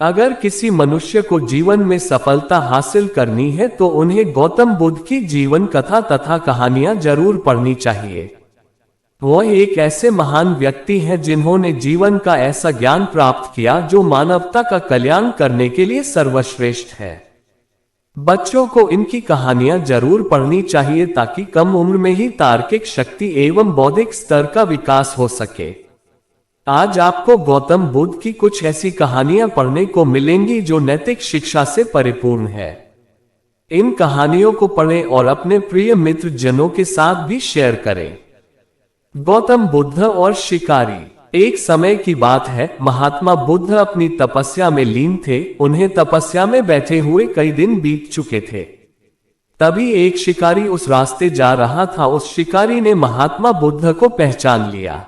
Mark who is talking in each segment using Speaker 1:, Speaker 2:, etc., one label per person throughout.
Speaker 1: अगर किसी मनुष्य को जीवन में सफलता हासिल करनी है तो उन्हें गौतम बुद्ध की जीवन कथा तथा कहानियां जरूर पढ़नी चाहिए। वह एक ऐसे महान व्यक्ति हैं जिन्होंने जीवन का ऐसा ज्ञान प्राप्त किया जो मानवता का कल्याण करने के लिए सर्वश्रेष्ठ है। बच्चों को इनकी कहानियां जरूर पढ़नी चाहिए ताकि कम उम्र में ही तार्किक शक्ति एवं बौद्धिक स्तर का विकास हो सके। आज आपको गौतम बुद्ध की कुछ ऐसी कहानियां पढ़ने को मिलेंगी जो नैतिक शिक्षा से परिपूर्ण है। इन कहानियों को पढ़ें और अपने प्रिय मित्र जनों के साथ भी शेयर करें। गौतम बुद्ध और शिकारी। एक समय की बात है, महात्मा बुद्ध अपनी तपस्या में लीन थे। उन्हें तपस्या में बैठे हुए कई दिन बीत चुके थे। तभी एक शिकारी उस रास्ते जा रहा था। उस शिकारी ने महात्मा बुद्ध को पहचान लिया।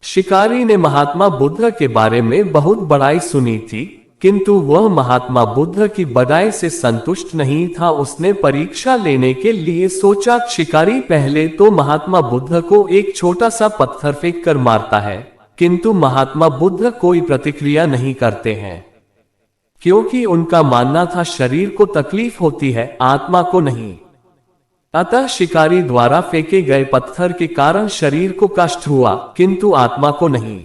Speaker 1: शिकारी ने महात्मा बुद्ध के बारे में बहुत बड़ाई सुनी थी, किंतु वह महात्मा बुद्ध की बड़ाई से संतुष्ट नहीं था। उसने परीक्षा लेने के लिए सोचा। शिकारी पहले तो महात्मा बुद्ध को एक छोटा सा पत्थर फेंक कर मारता है, किंतु महात्मा बुद्ध कोई प्रतिक्रिया नहीं करते हैं, क्योंकि उनका मानना था शरीर को तकलीफ होती है, आत्मा को नहीं। अतः शिकारी द्वारा फेंके गए पत्थर के कारण शरीर को कष्ट हुआ, किंतु आत्मा को नहीं।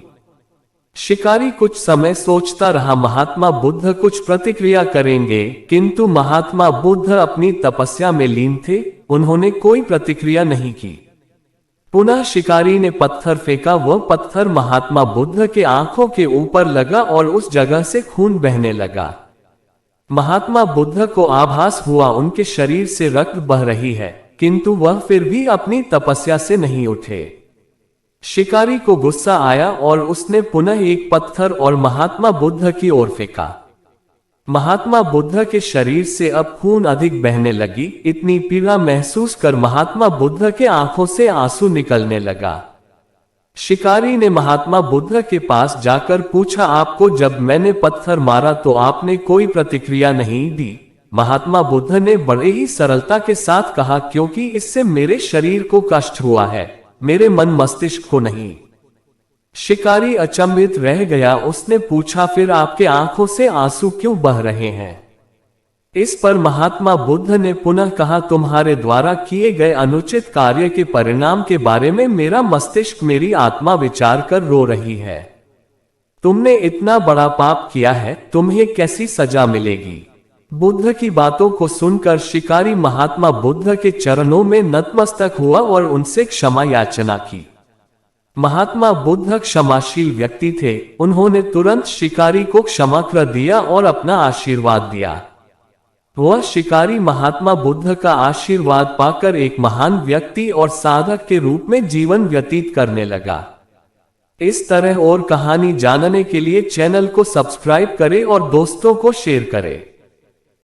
Speaker 1: शिकारी कुछ समय सोचता रहा, महात्मा बुद्ध कुछ प्रतिक्रिया करेंगे, किंतु महात्मा बुद्ध अपनी तपस्या में लीन थे। उन्होंने कोई प्रतिक्रिया नहीं की। पुनः शिकारी ने पत्थर फेंका। वह पत्थर महात्मा बुद्ध के आंखों के ऊपर लगा और उस जगह से खून बहने लगा। महात्मा बुद्ध को आभास हुआ उनके शरीर से रक्त बह रही है, किंतु वह फिर भी अपनी तपस्या से नहीं उठे। शिकारी को गुस्सा आया और उसने पुनः एक पत्थर और महात्मा बुद्ध की ओर फेंका। महात्मा बुद्ध के शरीर से अब खून अधिक बहने लगी। इतनी पीड़ा महसूस कर महात्मा बुद्ध के आंखों से आंसू निकलने लगा। शिकारी ने महात्मा बुद्ध के पास जाकर पूछा, आपको जब मैंने पत्थर मारा तो आपने कोई प्रतिक्रिया नहीं दी। महात्मा बुद्ध ने बड़े ही सरलता के साथ कहा, क्योंकि इससे मेरे शरीर को कष्ट हुआ है, मेरे मन मस्तिष्क को नहीं। शिकारी अचंभित रह गया। उसने पूछा, फिर आपके आंखों से आंसू क्यों बह रहे हैं? इस पर महात्मा बुद्ध ने पुनः कहा, तुम्हारे द्वारा किए गए अनुचित कार्य के परिणाम के बारे में मेरा मस्तिष्क, मेरी आत्मा विचार कर रो रही है। तुमने इतना बड़ा पाप किया है, तुम्हें कैसी सजा मिलेगी? बुद्ध की बातों को सुनकर शिकारी महात्मा बुद्ध के चरणों में नतमस्तक हुआ और उनसे क्षमा याचना की। महात्मा बुद्ध क्षमाशील व्यक्ति थे। उन्होंने तुरंत शिकारी को क्षमा कर दिया और अपना आशीर्वाद दिया। वह शिकारी महात्मा बुद्ध का आशीर्वाद पाकर एक महान व्यक्ति और साधक के रूप में जीवन व्यतीत करने लगा। इस तरह और कहानी जानने के लिए चैनल को सब्सक्राइब करें और दोस्तों को शेयर करें।